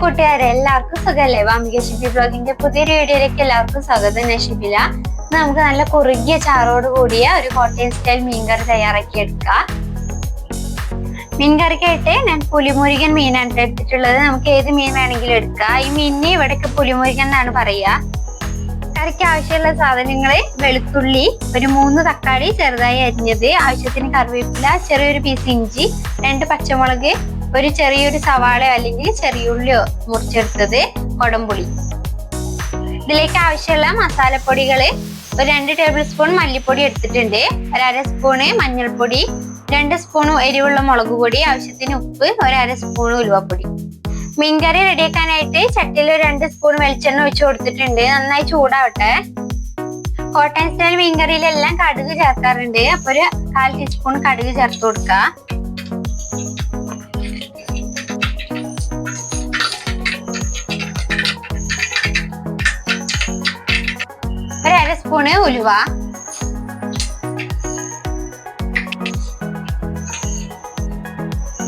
കൂട്ടുകാരെ എല്ലാവർക്കും സുഖല്ലേ? വാമിക ഷിബി ബ്ലോഗിന്റെ പുതിയൊരു വീഡിയോയിലേക്ക് എല്ലാവർക്കും സ്വാഗതം. ഞാൻ ഷിബില. നമുക്ക് നല്ല കുറുകിയ ചാറോട് കൂടിയ ഒരു കോട്ടയം സ്റ്റൈൽ മീൻകറി തയ്യാറാക്കി എടുക്കാം. മീൻകറിക്കായിട്ട് ഞാൻ പുലിമുരുകൻ മീനാണ് എടുത്തിട്ടുള്ളത്. നമുക്ക് ഏത് മീൻ വേണമെങ്കിലും എടുക്കാം. ഈ മീനിന് ഇവിടേക്ക് പുലിമുരുകൻ എന്നാണ് പറയുക. കറിക്ക് ആവശ്യമുള്ള സാധനങ്ങള് വെളുത്തുള്ളി, ഒരു 3 തക്കാളി ചെറുതായി അരിഞ്ഞത്, ആവശ്യത്തിന് കറിവേപ്പില, ചെറിയൊരു പീസ് ഇഞ്ചി, 2 പച്ചമുളക്, ഒരു ചെറിയൊരു സവാള അല്ലെങ്കിൽ ചെറിയുള്ളിയോ മുറിച്ചെടുത്തത്, കൊടംപുളി. ഇതിലേക്ക് ആവശ്യമുള്ള മസാലപ്പൊടികള് ഒരു 2 ടേബിൾ സ്പൂൺ മല്ലിപ്പൊടി എടുത്തിട്ടുണ്ട്, ഒരു 1/2 സ്പൂണ് മഞ്ഞൾപ്പൊടി, 2 സ്പൂൺ എരിവുള്ള മുളക് പൊടി, ആവശ്യത്തിന് ഉപ്പ്, ഒരു 1/2 സ്പൂൺ ഉലുവപ്പൊടി. മീൻകറി റെഡിയാക്കാനായിട്ട് ചട്ടിയിൽ 2 സ്പൂൺ വെളിച്ചെണ്ണ ഒഴിച്ചു കൊടുത്തിട്ടുണ്ട്. നന്നായി ചൂടാവട്ടെ. കോട്ടയം സ്റ്റൈൽ മീൻകറിയിലെല്ലാം കടുക് ചേർക്കാറുണ്ട്. അപ്പൊ ഒരു 1/4 ടീസ്പൂൺ കടുക് ചേർത്ത് കൊടുക്കുക. ഒരു 1/2 സ്പൂണ് ഉലുവ,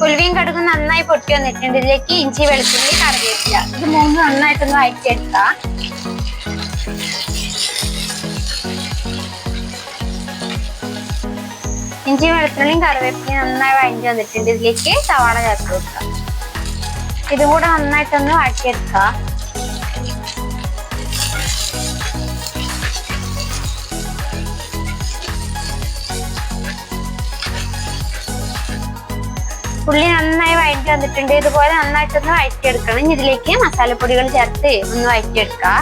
ഉലുവയും കടുകും നന്നായി പൊട്ടി വന്നിട്ടുണ്ട്. ഇതിലേക്ക് ഇഞ്ചി, വെളുത്തുള്ളി, കറിവേപ്പില, ഇത് 3 നന്നായിട്ടൊന്ന് വഴറ്റിയെടുക്കാം. ഇഞ്ചി, വെളുത്തുള്ളിയും കറിവേപ്പിലയും നന്നായി വഴറ്റി വന്നിട്ടുണ്ട്. ഇതിലേക്ക് സവാള ചേർത്ത് കൊടുക്കാം. ഇതും കൂടെ നന്നായിട്ടൊന്ന് വഴറ്റിയെടുക്കാം. ഉള്ളി നന്നായി വഴറ്റി വന്നിട്ടുണ്ട്. ഇതുപോലെ നന്നായിട്ടൊന്ന് വഴറ്റിയെടുക്കണം. ഇനി ഇതിലേക്ക് മസാലപ്പൊടികൾ ചേർത്ത് ഒന്ന് വഴറ്റിയെടുക്കാം.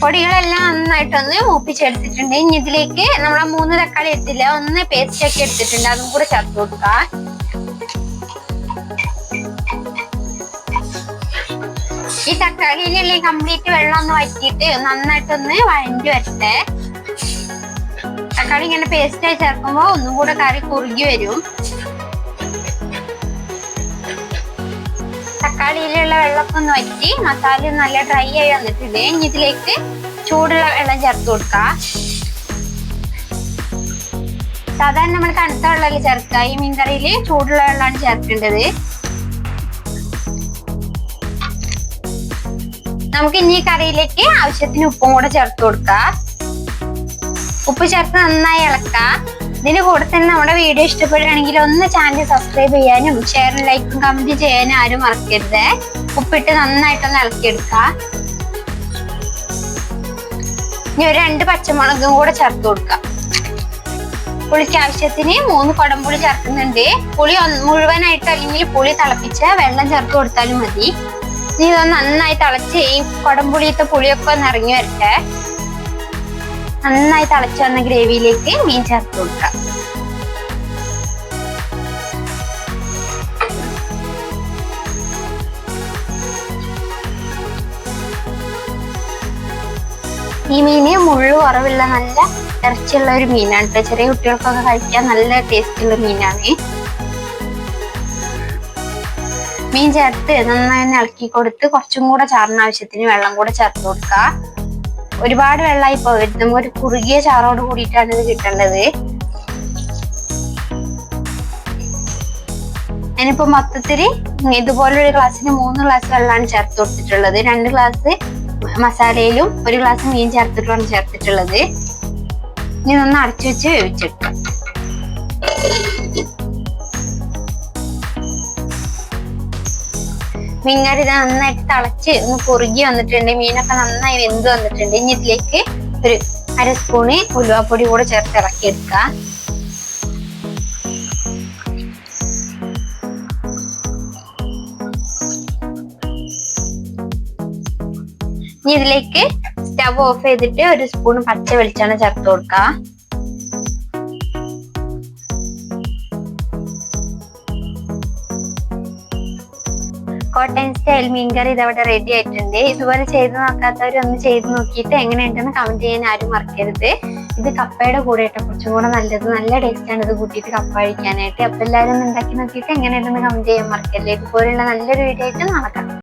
പൊടികളെല്ലാം നന്നായിട്ടൊന്ന് മൂപ്പിച്ചെടുത്തിട്ടുണ്ട്. ഇനി ഇതിലേക്ക് നമ്മളെ 3 തക്കാളി എടുത്തില്ല, ഒന്ന് പേസ്റ്റ് ആക്കി എടുത്തിട്ടുണ്ട്, അതും കൂടെ ചേർത്ത് കൊടുക്കാം. ഈ തക്കാളിയിലെല്ലാം കംപ്ലീറ്റ് വെള്ളം ഒന്ന് വറ്റിയിട്ട് നന്നായിട്ടൊന്ന് വഴണ്ടി വരട്ടെ. തക്കാളി ഇങ്ങനെ പേസ്റ്റായി ചേർക്കുമ്പോ ഒന്നും കൂടെ കറി കുറുകി വരും. തക്കാളിയിലുള്ള വെള്ളമൊക്കെ ഒന്ന് വറ്റി മസാല നല്ല ഡ്രൈ ആയി വന്നിട്ടുണ്ട്. ഇനി ഇതിലേക്ക് ചൂടുള്ള വെള്ളം ചേർത്ത് കൊടുക്കാം. സാധാരണ നമ്മൾ തണുത്ത വെള്ളമല്ലേ ചേർക്കുക. ഈ മീൻകറിയിൽ ചൂടുള്ള വെള്ളമാണ് ചേർക്കേണ്ടത്. നമുക്ക് ഇനി കറിയിലേക്ക് ആവശ്യത്തിന് ഉപ്പും കൂടെ ചേർത്ത് കൊടുക്കാം. ഉപ്പ് ചേർത്ത് നന്നായി ഇളക്കാം. ഇതിന് കൂടെ തന്നെ നമ്മുടെ വീഡിയോ ഇഷ്ടപ്പെടുകയാണെങ്കിൽ ഒന്ന് ചാനൽ സബ്സ്ക്രൈബ് ചെയ്യാനും ഷെയറും ലൈക്കും കമന്റ് ചെയ്യാനും ആരും മറക്കരുത്. ഉപ്പിട്ട് നന്നായിട്ടൊന്ന് ഇളക്കിയെടുക്കാം. ഇനി ഒരു 2 പച്ചമുളകും കൂടെ ചേർത്ത് കൊടുക്കാം. പുളിക്ക് ആവശ്യത്തിന് 3 കൊടംപുളി ചേർക്കുന്നുണ്ട്. പുളി മുഴുവനായിട്ട് അല്ലെങ്കിൽ പുളി തിളപ്പിച്ച വെള്ളം ചേർത്ത് കൊടുത്താലും മതി. ഇനി ഇതൊന്ന് നന്നായി തിളച്ച് ഈ കൊടംപുളിയത്തെ പുളിയൊക്കെ ഒന്ന് ഇറങ്ങി വരട്ടെ. നന്നായി തിളച്ചു വന്ന ഗ്രേവിയിലേക്ക് മീൻ ചേർത്ത് കൊടുക്കാം. ഈ മീന് മുള്ളു കുറവുള്ള നല്ല ഇറച്ചിയുള്ള ഒരു മീനാണ് കേട്ടോ. ചെറിയ കുട്ടികൾക്കൊക്കെ കഴിക്കാൻ നല്ല ടേസ്റ്റ് ഉള്ള മീനാണ്. മീൻ ചേർത്ത് നന്നായി ഇളക്കി കൊടുത്ത് കുറച്ചും കൂടെ ചാറിന് ആവശ്യത്തിന് വെള്ളം കൂടെ ചേർത്ത് കൊടുക്കാം. ഒരുപാട് വെള്ളമായി പോകരുത്. നമുക്ക് ഒരു കുറുകിയ ചാറോട് കൂടിയിട്ടാണ് ഇത് കിട്ടേണ്ടത്. ഞാനിപ്പോ മൊത്തത്തില് ഇതുപോലൊരു ഗ്ലാസ്സിന് 3 ഗ്ലാസ് വെള്ളമാണ് ചേർത്ത് കൊടുത്തിട്ടുള്ളത്. 2 ഗ്ലാസ് മസാലയിലും 1 ഗ്ലാസ് മീൻ ചേർത്തിട്ടുമാണ് ചേർത്തിട്ടുള്ളത്. ഇനി ഒന്ന് അടച്ചു വെച്ച് വേവിച്ചെടുക്കാം. മീൻകറി ഇത് നന്നായിട്ട് തിളച്ച് ഒന്ന് കുറുകി വന്നിട്ടുണ്ട്. മീനൊക്കെ നന്നായി വെന്ത് വന്നിട്ടുണ്ട്. ഇനി ഇതിലേക്ക് ഒരു 1/2 സ്പൂണ് ഉലുവപ്പൊടി കൂടെ ചേർത്ത് ഇളക്കിയെടുക്കാം. ഇനി ഇതിലേക്ക് സ്റ്റവ് ഓഫ് ചെയ്തിട്ട് 1 സ്പൂൺ പച്ച വെളിച്ചെണ്ണ ചേർത്ത് കൊടുക്കാം. കോട്ടയം സ്റ്റൈൽ മീൻകറി ഇതവിടെ റെഡി ആയിട്ടുണ്ട്. ഇതുപോലെ ചെയ്ത് നോക്കാത്തവർ ഒന്ന് ചെയ്ത് നോക്കിയിട്ട് എങ്ങനെയുണ്ടെന്ന് കമന്റ് ചെയ്യാൻ ആരും മറക്കരുത്. ഇത് കപ്പയുടെ കൂടെ ഇട്ട കുറച്ചും കൂടെ നല്ലത്, നല്ല ടേസ്റ്റ് ആണ് ഇത് കൂട്ടിയിട്ട് കപ്പ കഴിക്കാനായിട്ട്. അപ്പൊ എല്ലാവരും ഒന്ന് ഉണ്ടാക്കി നോക്കിയിട്ട് എങ്ങനെയുണ്ടെന്ന് കമന്റ് ചെയ്യാൻ മറക്കല്ലേ. ഇതുപോലുള്ള നല്ലൊരു വീഡിയോ ആയിട്ട് നാളെ കാണാം.